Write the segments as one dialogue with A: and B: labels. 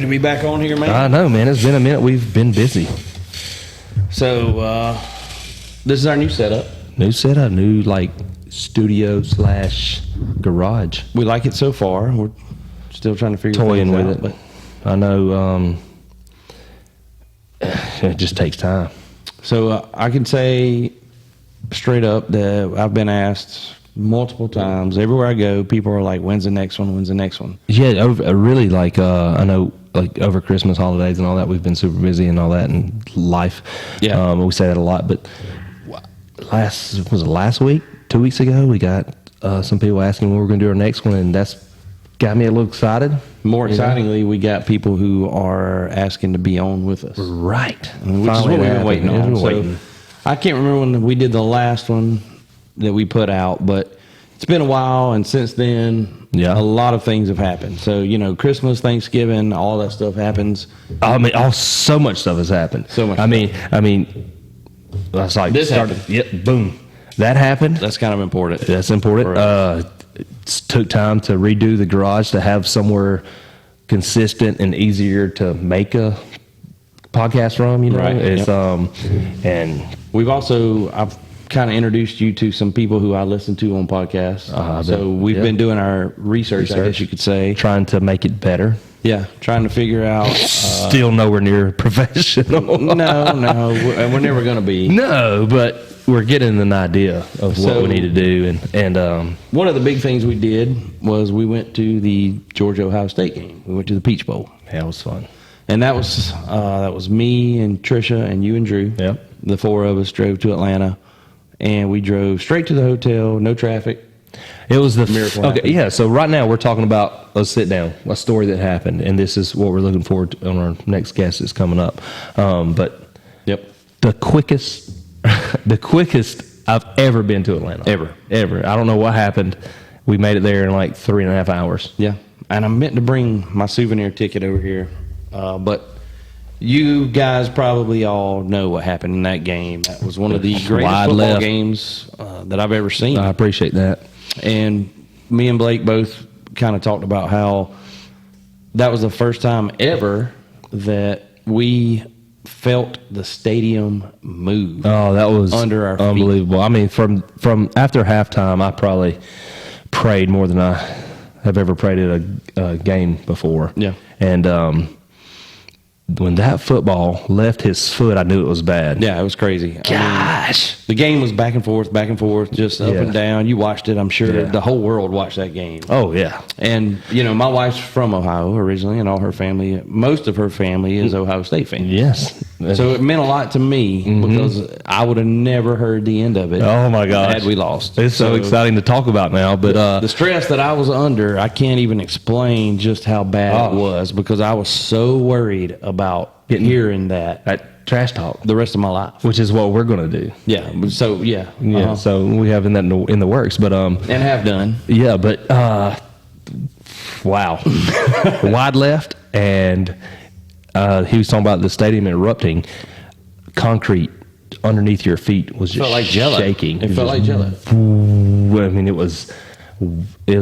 A: be back on here, man.
B: I know, man. It's been a minute. We've been busy.
A: So, this is our new setup.
B: New setup, new studio / garage.
A: We like it so far. We're still trying to figure
B: Toying
A: things
B: with
A: out,
B: it.
A: but
B: I know it just takes time.
A: so I can say straight up that I've been asked multiple times. Everywhere I go, people are like, "When's the next one? When's the next one?"
B: Yeah, really, I know, over Christmas holidays and all that, we've been super busy and all that, and life.
A: Yeah.
B: We say that a lot, but last week, 2 weeks ago, we got some people asking when we're going to do our next one, and that's got me a little excited.
A: More excitingly, we got people who are asking to be on with us.
B: Right.
A: Which is what we've been waiting on. So, I can't remember when we did the last one that we put out, but it's been a while, and since then,
B: Yeah.
A: a lot of things have happened. So,
B: Christmas,
A: Thanksgiving, all that stuff happens.
B: I mean, so much stuff has happened.
A: So much
B: I mean, that's like
A: This happened.
B: Yep, boom, that happened.
A: That's kind of important.
B: That's important.
A: Right.
B: It took time to redo the garage to have somewhere consistent and easier to make a podcast from.
A: Right,
B: It's
A: yep.
B: And
A: I've kind of introduced you to some people who I listen to on podcasts. So we've
B: Yep.
A: been doing our research, I guess you could say.
B: trying to make it better.
A: Yeah, trying to figure out.
B: Still nowhere near professional.
A: No, we're never going to be.
B: No, but we're getting an idea of what
A: So-
B: we need to do, and
A: One of the big things we did was we went to the Georgia-Ohio State game. We went to the Peach Bowl.
B: yeah, it was fun.
A: And that was me and Trisha and you and Drew.
B: Yep.
A: The four of us drove to Atlanta, and we drove straight to the hotel, no traffic.
B: It was the
A: Miracle
B: okay.
A: happened.
B: Yeah, so right now we're talking about, let's sit down, a story that happened, and this is what we're looking forward to on our next guest that's coming up. But
A: Yep.
B: the quickest I've ever been to Atlanta. Ever. I don't know what happened. We made it there in 3.5 hours.
A: Yeah. And I meant to bring my souvenir ticket over here, but you guys probably all know what happened in that game. That was one of the greatest
B: Wide
A: football
B: left.
A: games that I've ever seen.
B: I appreciate that.
A: And me and Blake both kind of talked about how that was the first time ever that we felt the stadium move.
B: Oh, that was
A: Under our feet.
B: unbelievable. I mean, from after halftime, I probably prayed more than I have ever prayed at a game before.
A: Yeah.
B: And when that football left his foot, I knew it was bad.
A: Yeah, it was crazy.
B: Gosh.
A: The game was back and forth, just up
B: Yeah.
A: and down. You watched it, I'm sure.
B: Yeah.
A: The whole world watched that game.
B: Oh, yeah.
A: And, my wife's from Ohio originally, and all her family, most of her family is Ohio State fans.
B: Yes.
A: So it meant a lot to me because I would have never heard the end of it.
B: Oh, my gosh.
A: Had we lost.
B: It's so exciting to talk about now, but
A: The stress that I was under, I can't even explain just how bad it was because I was so worried about hearing that
B: trash talk,
A: the rest of my life.
B: which is what we're going to do.
A: Yeah. So, yeah.
B: Yeah. So we have that in the works, but
A: And have done.
B: yeah, but wow, wide left, and he was talking about the stadium erupting. Concrete underneath your feet was just
A: Felt like jello.
B: shaking.
A: It felt like jello.
B: I mean, it was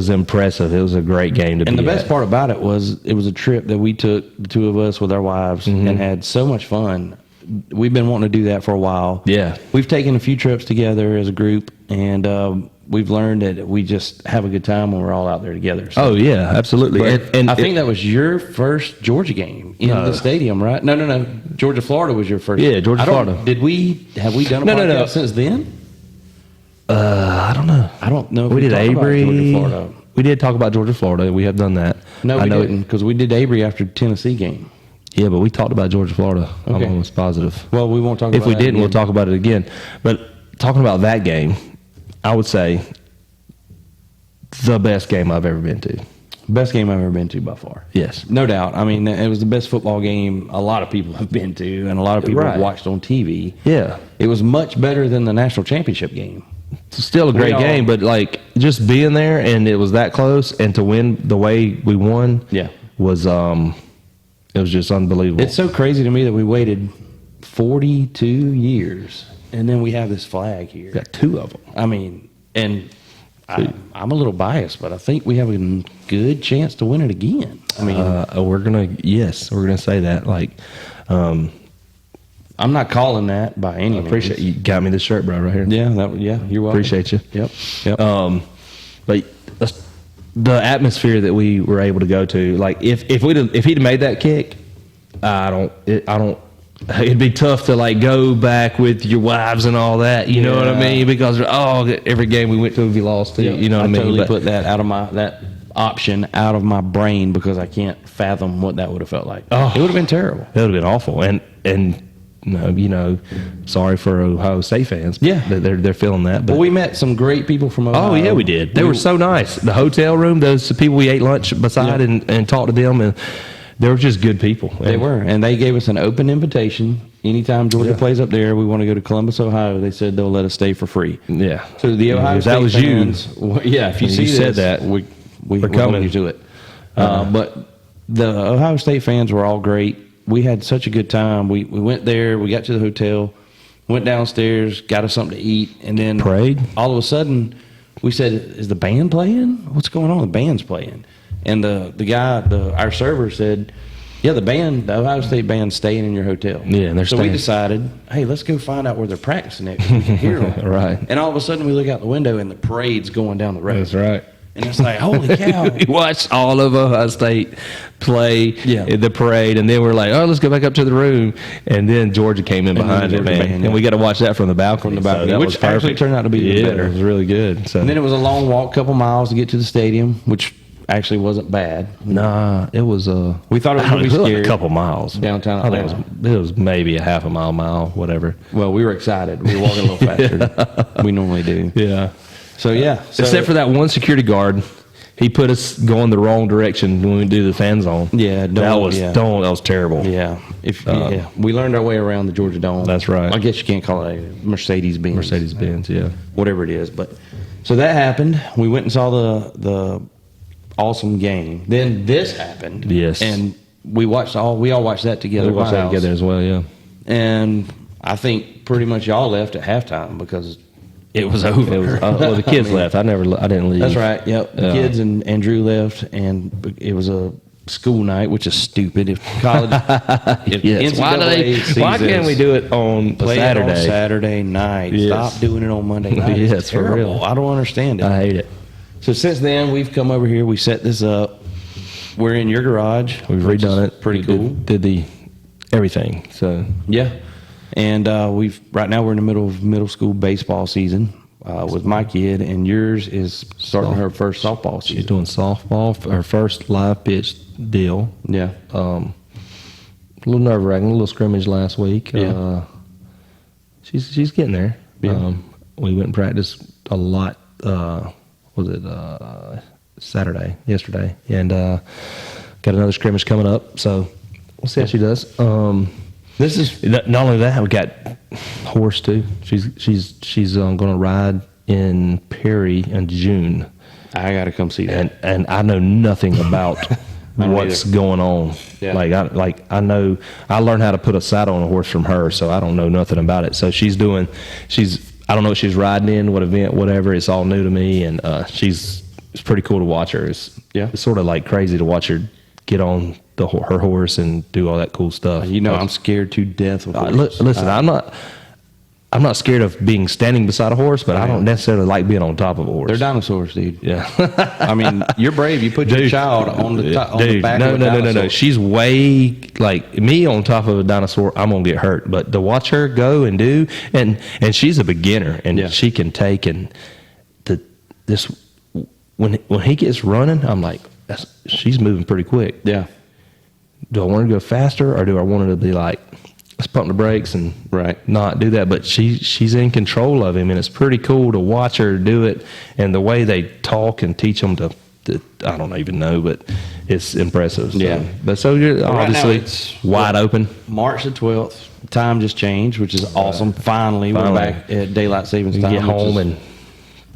B: impressive. It was a great game to be
A: And the
B: at.
A: best part about it was a trip that we took, the two of us with our wives, and had so much fun. We've been wanting to do that for a while.
B: Yeah.
A: We've taken a few trips together as a group, and we've learned that we just have a good time when we're all out there together. So.
B: Oh yeah, absolutely.
A: But I think that was your first Georgia game in the stadium, right? No. Georgia, Florida was your first.
B: Yeah, Georgia, Florida.
A: Have we done a
B: No,
A: podcast
B: no.
A: since then?
B: I don't know.
A: I don't know. If
B: We did
A: talked about
B: Avery.
A: Georgia, Florida.
B: We did talk about Georgia, Florida. We have done that.
A: No,
B: I
A: we
B: know
A: didn't because we did Avery after Tennessee game.
B: Yeah, but we talked about Georgia, Florida.
A: Okay.
B: I'm almost positive.
A: Well, we won't talk about
B: If we
A: that
B: didn't, we'll
A: again.
B: talk about it again. But talking about that game, I would say the best game I've ever been to.
A: Best game I've ever been to by far.
B: Yes.
A: No doubt. I mean, it was the best football game a lot of people have been to and a lot of people have
B: Right.
A: watched on TV.
B: Yeah.
A: It was much better than the national championship game.
B: It's still a great
A: all-
B: game, but just being there and it was that close and to win the way we won
A: Yeah.
B: was it was just unbelievable.
A: It's so crazy to me that we waited 42 years and then we have this flag here.
B: got two of them.
A: I mean, and I'm a little biased, but I think we have a good chance to win it again. I mean,
B: we're gonna say that. Like,
A: I'm not calling that by any means.
B: appreciate you got me this shirt, bro, right here.
A: Yeah, you're welcome.
B: Appreciate you.
A: Yep.
B: But the atmosphere that we were able to go to, like if he'd made that kick, I don't. It'd be tough to like go back with your wives and all that. You know what I mean? Because every game we went to, we lost to. You know what I mean?
A: Totally
B: But-
A: put that that option out of my brain because I can't fathom what that would have felt like.
B: Oh.
A: It would have been terrible.
B: That would have been awful. And sorry for Ohio State fans.
A: Yeah.
B: they're feeling that. But
A: But we met some great people from Ohio.
B: oh yeah, we did. They were so nice. The hotel room, those people we ate lunch beside and talked to them, and they were just good people.
A: They were, and they gave us an open invitation. Anytime Georgia plays up there, we want to go to Columbus, Ohio. They said they'll let us stay for free.
B: Yeah.
A: So the Ohio
B: If
A: State
B: that was
A: fans, yeah. If you
B: When
A: see
B: you said
A: this,
B: that,
A: we're
B: coming.
A: coming to do it. But the Ohio State fans were all great. We had such a good time. We went there. We got to the hotel, went downstairs, got us something to eat, and then
B: Prayed.
A: all of a sudden, we said, "Is the band playing? What's going on? The band's playing." And the guy, our server said, "Yeah, the Ohio State band's staying in your hotel."
B: Yeah, and they're
A: so
B: staying.
A: we decided, hey, let's go find out where they're practicing at. 'Cause we can hear them.
B: Right.
A: And all of a sudden, we look out the window and the parade's going down the road.
B: That's right.
A: And it's like, holy cow!
B: We watched all of Ohio State play in the parade, and then we're like, oh, let's go back up to the room. And then Georgia came in behind it,
A: Georgia
B: man.
A: band,
B: And we got to watch that from the balcony.
A: From the balcony,
B: that
A: which
B: was perfect.
A: actually turned out to be even better.
B: It was really good. So
A: And then it was a long walk, couple miles to get to the stadium, which actually wasn't bad.
B: nah, it was
A: We thought it was
B: I
A: gonna be
B: don't know,
A: scary.
B: a couple miles
A: Downtown
B: I think it was maybe a half a mile, whatever.
A: Well, we were excited. We were walking a little faster than we normally do.
B: Yeah.
A: So yeah,
B: Except for that one security guard. He put us going the wrong direction when we do the fan zone.
A: Yeah,
B: that was terrible.
A: Yeah, we learned our way around the Georgia Dome.
B: That's right.
A: I guess you can't call it a Mercedes-Benz.
B: Mercedes-Benz, yeah.
A: Whatever it is, but so that happened. We went and saw the awesome game. Then this happened.
B: Yes.
A: and we all watched that together.
B: We watched
A: at
B: that
A: my
B: together
A: house.
B: as well, yeah.
A: And I think pretty much y'all left at halftime because it was over.
B: It was, well, the kids left. I didn't leave.
A: That's right. Yep. The kids and Drew left, and it was a school night, which is stupid. If college, if
B: Yes. Why can't we do it on a
A: play it
B: Saturday?
A: on Saturday night?
B: Yes.
A: Stop doing it on Monday night.
B: Yes,
A: It's
B: for
A: terrible.
B: real.
A: I don't understand it.
B: I hate it.
A: So since then, we've come over here. We set this up. We're in your garage.
B: We've
A: which is
B: redone it.
A: Pretty
B: We
A: cool.
B: Did the everything. So
A: Yeah. And right now we're in the middle of middle school baseball season with my kid, and yours is starting her first softball
B: she's
A: season.
B: doing softball, her first live pitch deal.
A: Yeah.
B: A little nerve wracking, a little scrimmage last week.
A: Yeah.
B: She's getting there.
A: Yeah.
B: We went and practiced a lot. Yesterday, and got another scrimmage coming up. So we'll see how she does.
A: This is
B: Not only that, we got horse too. She's going to ride in Perry in June,
A: I got to come see that.
B: and I know nothing about
A: don't
B: what's
A: either.
B: going on.
A: Yeah.
B: I know I learned how to put a saddle on a horse from her, so I don't know nothing about it. So I don't know what she's riding in, what event, whatever. It's all new to me, and it's pretty cool to watch her. It's sort of like crazy to watch her get on her horse and do all that cool stuff.
A: I'm scared to death. Of horses.
B: Listen, I'm not scared of being standing beside a horse, but I don't necessarily like being on top of a horse.
A: They're dinosaurs, dude.
B: Yeah.
A: I mean, you're brave. You put your child on the back of a dinosaur.
B: No. She's way like me on top of a dinosaur. I'm gonna get hurt. But to watch her go and do, and she's a beginner, and she can take when he gets running, I'm like, she's moving pretty quick.
A: Yeah.
B: Do I want her to go faster, or do I want her to be like, let's pump the brakes and not do that? But she's in control of him, and it's pretty cool to watch her do it, and the way they talk and teach them to I don't even know, but it's impressive. So.
A: Yeah.
B: But so you're
A: Right now
B: obviously
A: it's
B: wide open.
A: March the 12th. Time just changed, which is awesome. Finally, we're back at daylight savings
B: You
A: time.
B: get home and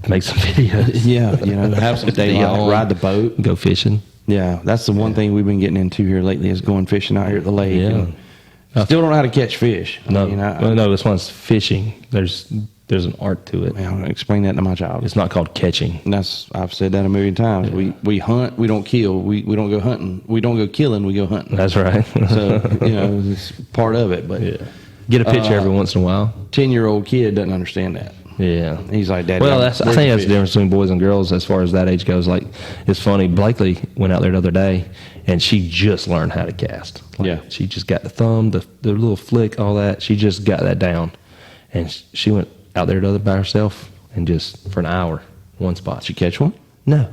B: make some videos.
A: Yeah, have some daylight, ride the boat.
B: Go fishing.
A: Yeah, that's the one thing we've been getting into here lately is going fishing out here at the lake.
B: Yeah.
A: And Still don't know how to catch fish.
B: No,
A: I mean,
B: well, no, this one's fishing. There's an art to it.
A: man, explain that to my child.
B: It's not called catching.
A: And I've said that a million times. We hunt, we don't kill. We don't go hunting. We don't go killing, we go hunting.
B: That's right.
A: So, it's part of it. But
B: Yeah. Get a picture every once in a while.
A: 10-year-old kid doesn't understand that.
B: Yeah.
A: He's like, Daddy,
B: Well,
A: where's
B: I think that's the
A: fish?
B: difference between boys and girls as far as that age goes. Like, it's funny. Blakely went out there the other day, and she just learned how to cast. Like,
A: Yeah.
B: She just got the thumb, the little flick, all that. She just got that down. And she went out there by herself and just for an hour, one spot.
A: Did you catch one?
B: No.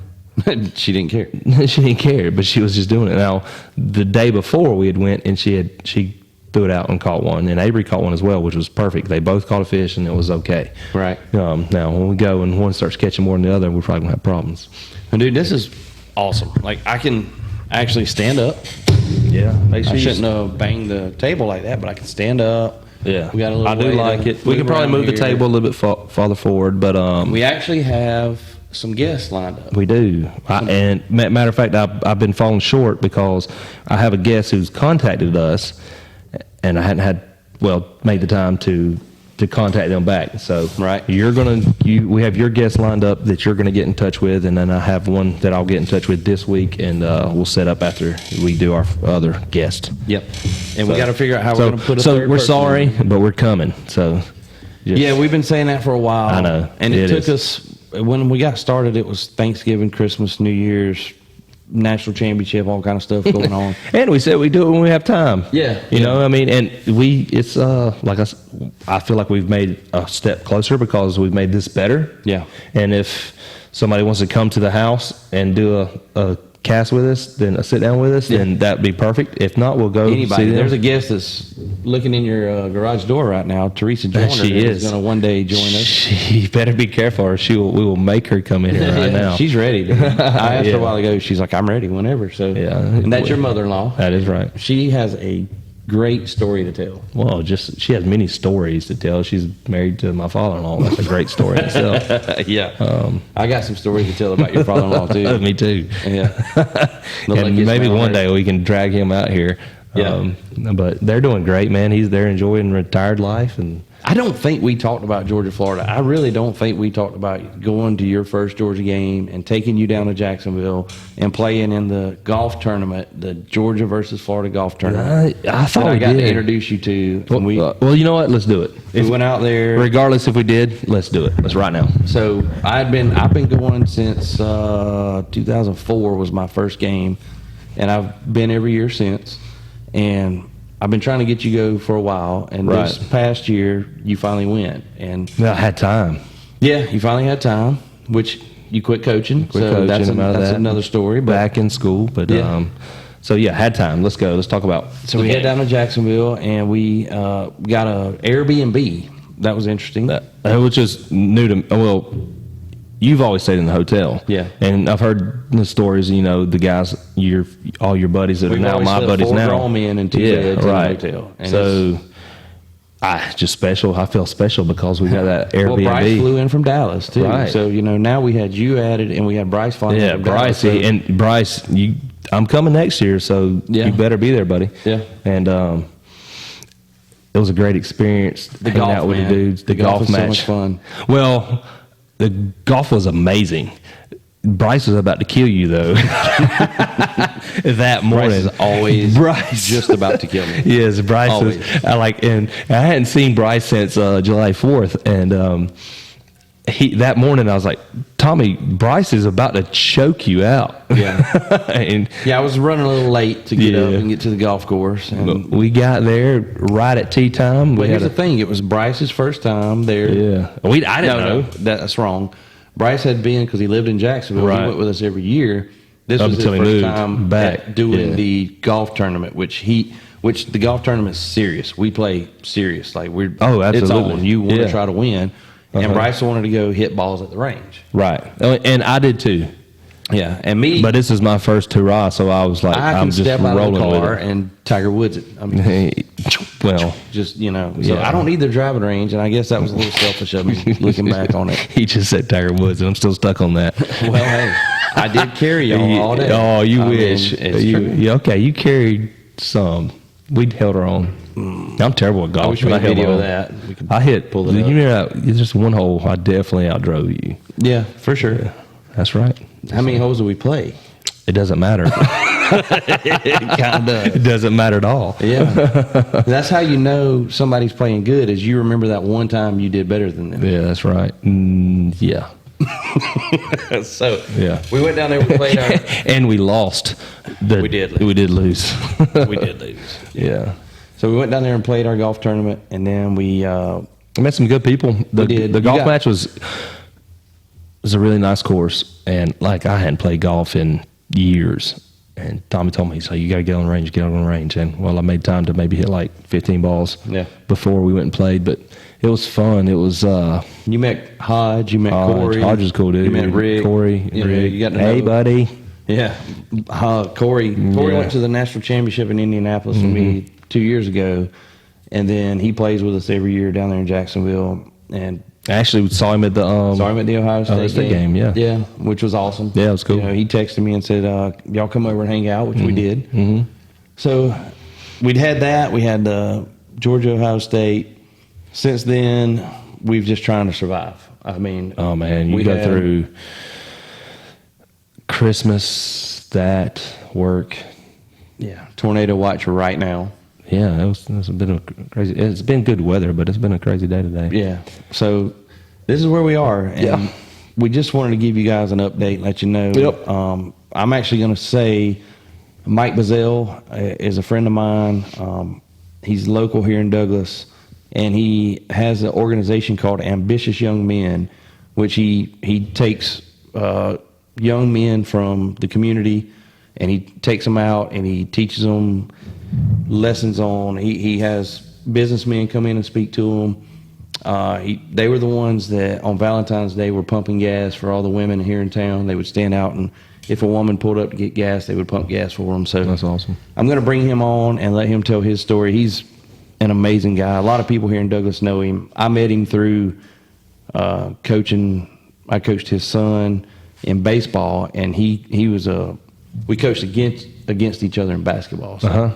A: She didn't care.
B: She didn't care, but she was just doing it. Now, the day before we had went, and she threw it out and caught one, and Avery caught one as well, which was perfect. They both caught a fish, and it was okay.
A: Right.
B: Now, when we go and one starts catching more than the other, we're probably gonna have problems.
A: And dude, this is awesome. Like, I can actually stand up.
B: Yeah, make
A: I shouldn't have banged the table like that, but I can stand up.
B: Yeah,
A: We got a little
B: I do
A: way to
B: like it. We
A: move
B: can probably
A: around
B: move the
A: here.
B: table a little bit farther forward, but
A: We actually have some guests lined up.
B: we do. And matter of fact, I've been falling short because I have a guest who's contacted us, and I hadn't made the time to contact them back. So
A: Right.
B: we have your guest lined up that you're gonna get in touch with, and then I have one that I'll get in touch with this week, and we'll set up after we do our other guest.
A: Yep. And we got to figure out how
B: So,
A: we're going to put a
B: so
A: third
B: we're
A: person
B: sorry,
A: in.
B: but we're coming. So just-
A: Yeah, we've been saying that for a while.
B: I know.
A: And it
B: It
A: took us, when we got started, it was Thanksgiving, Christmas, New Year's, national championship, all kind of stuff going on.
B: And we said we do it when we have time.
A: Yeah.
B: You know, I mean, and it's like I feel like we've made a step closer because we've made this better.
A: Yeah.
B: And if somebody wants to come to the house and do a cast with us, then a sit down with us, then that'd be perfect. If not, we'll go see
A: Anybody.
B: them.
A: There's a guest that's looking in your garage door right now. Teresa Joyner
B: She is
A: going to one day join us.
B: She better be careful, or we will make her come in here right
A: Yeah,
B: now.
A: she's ready. Dude. I asked her
B: Yeah.
A: a while ago. She's like, I'm ready whenever. So,
B: Yeah.
A: And that's your mother-in-law.
B: That is right.
A: She has a great story to tell.
B: Well, she has many stories to tell. She's married to my father-in-law. That's a great story in itself.
A: Yeah. I got some stories to tell about your father-in-law too.
B: Me too.
A: Yeah. The
B: And
A: luckiest
B: maybe
A: man on
B: one
A: earth.
B: day we can drag him out here.
A: Yeah.
B: But they're doing great, man. He's there enjoying retired life, and
A: I don't think we talked about Georgia, Florida. I really don't think we talked about going to your first Georgia game and taking you down to Jacksonville and playing in the golf tournament, the Georgia versus Florida golf tournament.
B: I thought
A: that I
B: we
A: got
B: did.
A: to introduce you to.
B: well,
A: And we
B: you know what? Let's do it.
A: we went out there.
B: Regardless if we did, let's do it. Let's right now.
A: So I've been going since 2004 was my first game, and I've been every year since. And I've been trying to get you to go for a while, and this
B: Right.
A: past year you finally went, and
B: I had time.
A: yeah, you finally had time, which you quit coaching.
B: Quit
A: so
B: coaching,
A: that's,
B: I'm out of
A: that's
B: that.
A: another story. But
B: Back in school, but
A: Yeah.
B: so yeah, had time. Let's go. Let's talk about.
A: so we head down to Jacksonville, and we got a Airbnb. That was interesting.
B: Which is new to me. Well, you've always stayed in the hotel.
A: Yeah.
B: And I've heard the stories, the guys, all your buddies that
A: We've
B: are now
A: always
B: my
A: slept
B: buddies
A: 4
B: now.
A: grown men and 2
B: yeah,
A: beds in a
B: right.
A: hotel. And
B: So, just special. I feel special because we got that
A: well,
B: Airbnb.
A: Bryce flew in from Dallas too.
B: Right.
A: So now we had you added, and we had Bryce flying in
B: Yeah,
A: from
B: Bryce.
A: Dallas. So-
B: And Bryce, I'm coming next year, so
A: Yeah.
B: you better be there, buddy.
A: Yeah.
B: And it was a great experience hanging
A: golf,
B: out with
A: man.
B: the dudes. The
A: The golf
B: golf
A: was so
B: match.
A: much fun.
B: Well, the golf was amazing. Bryce was about to kill you though. That morning,
A: Bryce is always
B: Bryce
A: just about to kill me.
B: Yes, Bryce
A: Always.
B: was. And I hadn't seen Bryce since July 4th, and that morning I was like, Tommy, Bryce is about to choke you out.
A: Yeah.
B: And
A: Yeah, I was running a little late to get up
B: Yeah.
A: and get to the golf course. And
B: we got there right at tea time.
A: but
B: We
A: here's
B: had
A: the thing: it was Bryce's first time there.
B: I didn't know.
A: That's wrong. Bryce had been because he lived in Jacksonville.
B: Right.
A: He went with us every year. This
B: Up
A: was his
B: until he
A: first
B: moved
A: time
B: back.
A: at doing
B: Yeah.
A: the golf tournament, which the golf tournament is serious. We play serious, like we're
B: Oh,
A: It's
B: absolutely.
A: on. You want
B: Yeah.
A: to try to win, and
B: Uh-huh.
A: Bryce wanted to go hit balls at the range.
B: Right. And I did too.
A: Yeah, and me,
B: But this is my first hurrah, so I was like,
A: I can
B: I'm just
A: step out of the
B: rolling
A: car
B: with
A: and Tiger Woods it. I mean,
B: it. Well,
A: just so
B: Yeah.
A: I don't need the driving range, and I guess that was a little selfish of me looking back on it.
B: he just said Tiger Woods, and I'm still stuck on that.
A: Well, hey, I did carry y'all all day.
B: Oh, you
A: I mean,
B: wish.
A: it's true.
B: Okay, you carried some. We held our own. I'm terrible at golf.
A: I wish we
B: but
A: had
B: hit
A: video of
B: well.
A: that. We could
B: I hit.
A: pull it
B: You
A: up.
B: remember that? It's just one hole. I definitely outdrove you.
A: Yeah, for sure.
B: That's right.
A: How many holes do we play?
B: It doesn't matter.
A: It kind of does.
B: It doesn't matter at all.
A: Yeah. That's how you know somebody's playing good is you remember that one time you did better than them.
B: Yeah, that's right. Yeah.
A: So
B: Yeah.
A: we went down there, we played our
B: And we lost.
A: We did lose.
B: We did lose.
A: we did lose.
B: Yeah.
A: So we went down there and played our golf tournament, and then we
B: I met some good people. The,
A: did.
B: the
A: You
B: golf
A: got-
B: match was a really nice course, and like I hadn't played golf in years. And Tommy told me, he's like, "You got to get on the range, get on the range." And well, I made time to maybe hit like 15 balls
A: Yeah.
B: before we went and played, but it was fun. It was
A: you met Hodge, you met Corey.
B: Hodge is cool, dude.
A: You met Rick.
B: Corey,
A: You know,
B: Rick.
A: you got to
B: Hey,
A: know-
B: buddy.
A: Yeah. Corey
B: Yeah.
A: went to the national championship in Indianapolis with me 2 years ago, and then he plays with us every year down there in Jacksonville. And
B: I actually saw him at the
A: saw him at the Ohio State,
B: State game, yeah.
A: Yeah, which was awesome.
B: Yeah, it was cool.
A: You know, he texted me and said, y'all come over and hang out, which we did.
B: Mhm.
A: So we'd had that. We had Georgia, Ohio State. Since then, we've just trying to survive. I mean,
B: Oh man, you
A: we
B: go
A: had-
B: through Christmas, that work.
A: Yeah, tornado watch right now.
B: Yeah, it's been a crazy. It's been good weather, but it's been a crazy day today.
A: Yeah. So this is where we are. And
B: Yeah.
A: we just wanted to give you guys an update, let you know.
B: Yep.
A: I'm actually going to say Mike Bazell is a friend of mine. He's local here in Douglas, and he has an organization called Ambitious Young Men, which he takes young men from the community, and he takes them out and he teaches them lessons on. He has businessmen come in and speak to them. They were the ones that on Valentine's Day were pumping gas for all the women here in town. They would stand out, and if a woman pulled up to get gas, they would pump gas for them. So
B: That's awesome.
A: I'm going to bring him on and let him tell his story. He's an amazing guy. A lot of people here in Douglas know him. I met him through coaching. I coached his son in baseball, and he was we coached against each other in basketball. So
B: Uh-huh.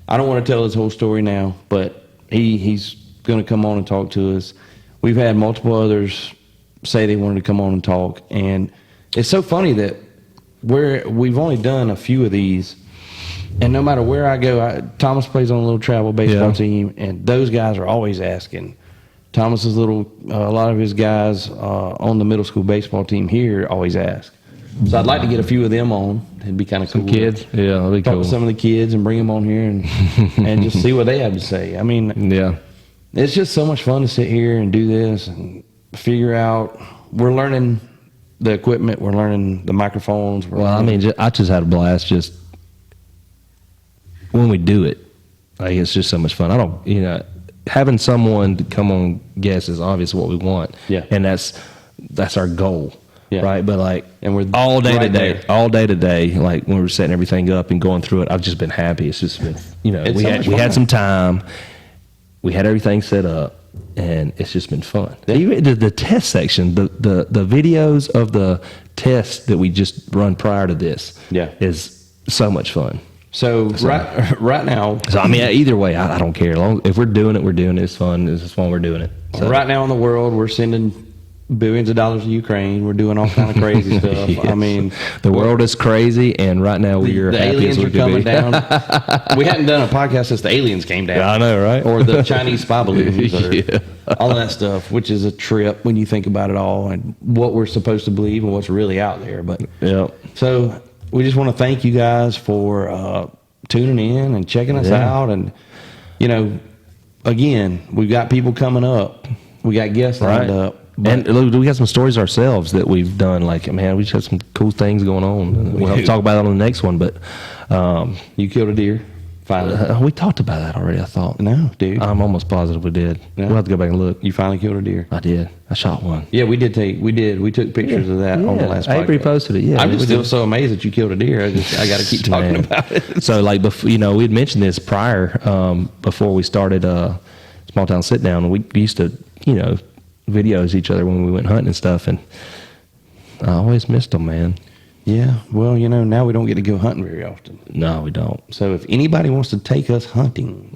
A: I don't want to tell his whole story now, but he's going to come on and talk to us. We've had multiple others say they wanted to come on and talk, and it's so funny that we've only done a few of these, and no matter where I go, Thomas plays on a little travel baseball
B: Yeah.
A: team, and those guys are always asking. Thomas's a lot of his guys on the middle school baseball team here always ask. So I'd like to get a few of them on. It'd be kind of cool.
B: Kids, yeah, that'd be
A: Talk
B: cool.
A: to some of the kids and bring them on here and just see what they have to say. I mean,
B: Yeah,
A: it's just so much fun to sit here and do this and figure out. We're learning the equipment. We're learning the microphones.
B: well, I mean, I just had a blast just when we do it. Like, it's just so much fun. I don't, having someone to come on guest is obviously what we want.
A: Yeah.
B: And that's our goal.
A: Yeah.
B: Right. But like,
A: And we're
B: all day
A: right
B: today,
A: there.
B: all day today, like when we're setting everything up and going through it, I've just been happy. It's just been,
A: It's so much
B: we
A: fun.
B: had some time, we had everything set up, and it's just been fun.
A: Yeah.
B: Even the test section, the videos of the tests that we just run prior to this,
A: Yeah.
B: is so much fun.
A: so right now,
B: So I mean, either way, I don't care. If we're doing it, we're doing it. It's fun. It's just fun. We're doing it. So,
A: right now in the world, we're sending billions of dollars to Ukraine. We're doing all kind of crazy stuff. I
B: Yes.
A: mean,
B: the world is crazy, and right now we are
A: the
B: happy
A: aliens
B: as we
A: are
B: could
A: coming
B: be.
A: down. We hadn't done a podcast since the aliens came down.
B: I know, right?
A: Or the Chinese spy balloons, or
B: Yeah.
A: all of that stuff, which is a trip when you think about it all and what we're supposed to believe and what's really out there. But
B: Yeah.
A: so we just want to thank you guys for tuning in and checking us
B: Yeah.
A: out. And again, we've got people coming up. We got guests lined up. But
B: And look, we got some stories ourselves that we've done. Like, man, we just had some cool things going on. We'll have to talk about it on the next one. But
A: you killed a deer, finally.
B: we talked about that already, I thought.
A: No, dude.
B: I'm almost positive we did.
A: Yeah.
B: We'll have to go back and look.
A: You finally killed a deer.
B: I did. I shot one.
A: Yeah, we did. We took pictures of that on the last podcast.
B: Avery posted it. Yeah,
A: I'm
B: we
A: just
B: did.
A: still so amazed that you killed a deer. I got to keep talking
B: Man.
A: about it.
B: So, like, we had mentioned this prior, before we started Small Town Sit Down. We used to, videos each other when we went hunting and stuff, and I always missed them, man.
A: Yeah, well, now we don't get to go hunting very often.
B: No, we don't.
A: So if anybody wants to take us hunting,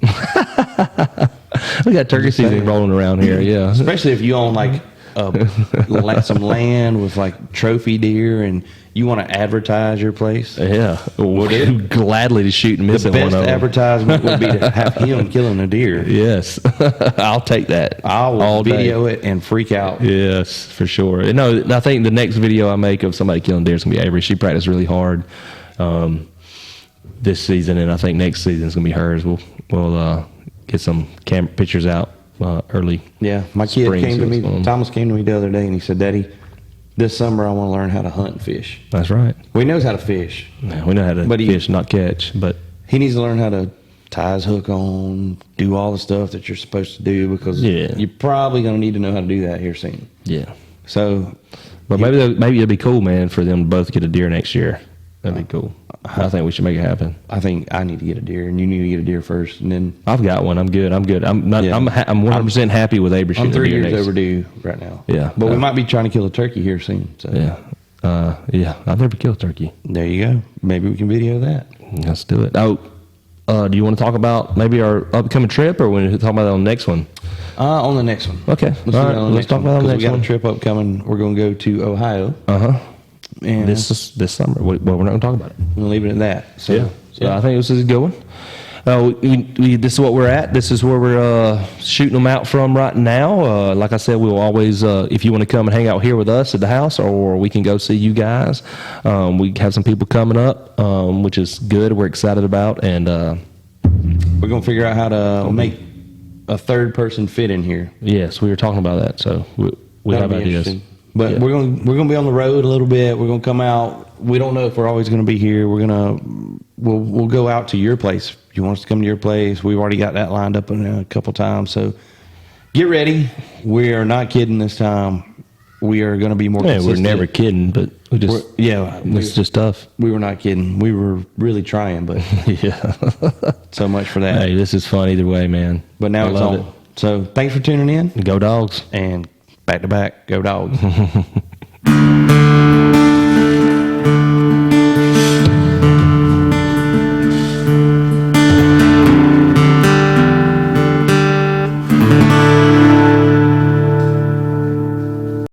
B: We got turkey season rolling around here. Yeah.
A: Especially if you own like some land with like trophy deer and you want to advertise your place.
B: Yeah. We're gladly to shoot and miss
A: The
B: at one
A: best
B: of them.
A: advertisement would be to have him killing a deer.
B: Yes. I'll take that.
A: I will
B: all day.
A: video it and freak out.
B: Yes, for sure. No, I think the next video I make of somebody killing deer is going to be Avery. She practiced really hard this season, and I think next season is going to be hers. We'll get some pictures out early.
A: Yeah, my kid
B: spring,
A: came to
B: so
A: me.
B: it's fun.
A: Thomas came to me the other day and he said, "Daddy, this summer I want to learn how to hunt and fish."
B: That's right.
A: Well, he knows how to fish.
B: Yeah, we know how to
A: But
B: fish, not catch, but
A: He needs to learn how to tie his hook on, do all the stuff that you're supposed to do because
B: Yeah.
A: you're probably going to need to know how to do that here soon.
B: yeah.
A: So,
B: But maybe it'd be cool, man, for them to both get a deer next year. That'd be cool. I think we should make it happen.
A: I think I need to get a deer, and you need to get a deer first, and then
B: I've got one. I'm good. I'm not.
A: Yeah.
B: I'm 100% happy with Avery
A: I'm
B: shooting a
A: 3
B: deer
A: years
B: next.
A: overdue right now.
B: Yeah.
A: But we might be trying to kill a turkey here soon. So
B: Yeah. Yeah. I've never killed turkey.
A: there you go. Maybe we can video that.
B: Let's do it. Oh, do you want to talk about maybe our upcoming trip, or when we talk about it on the next one?
A: On the next one.
B: Okay.
A: Let's, do
B: All right.
A: that on the
B: Let's
A: next
B: talk
A: one,
B: about it on the
A: 'cause
B: next
A: we got
B: one.
A: a trip upcoming. We're going to go to Ohio. And
B: This summer. Well, we're not going to talk about it.
A: we'll leave it at that. So,
B: So I think this is a good one. This is what we're at. This is where we're shooting them out from right now. Like I said, we'll always, if you want to come and hang out here with us at the house, or we can go see you guys. We have some people coming up, which is good. We're excited about, and
A: we're going to figure out how to make a third person fit in here.
B: yes, we were talking about that. So we
A: That'll
B: have
A: be
B: ideas.
A: interesting. But
B: Yeah.
A: we're gonna be on the road a little bit. We're gonna come out. We don't know if we're always gonna be here. We'll go out to your place. If you want us to come to your place, we've already got that lined up a couple times. So get ready. We are not kidding this time. We are gonna be more.
B: Yeah, we're
A: consistent.
B: never kidding, but it's just tough.
A: We were not kidding. We were really trying, but
B: Yeah.
A: so much for that.
B: Hey, this is fun either way, man.
A: But now
B: I
A: it's
B: love
A: on. So thanks for tuning in,
B: Go Dogs.
A: and back to back, go Dogs.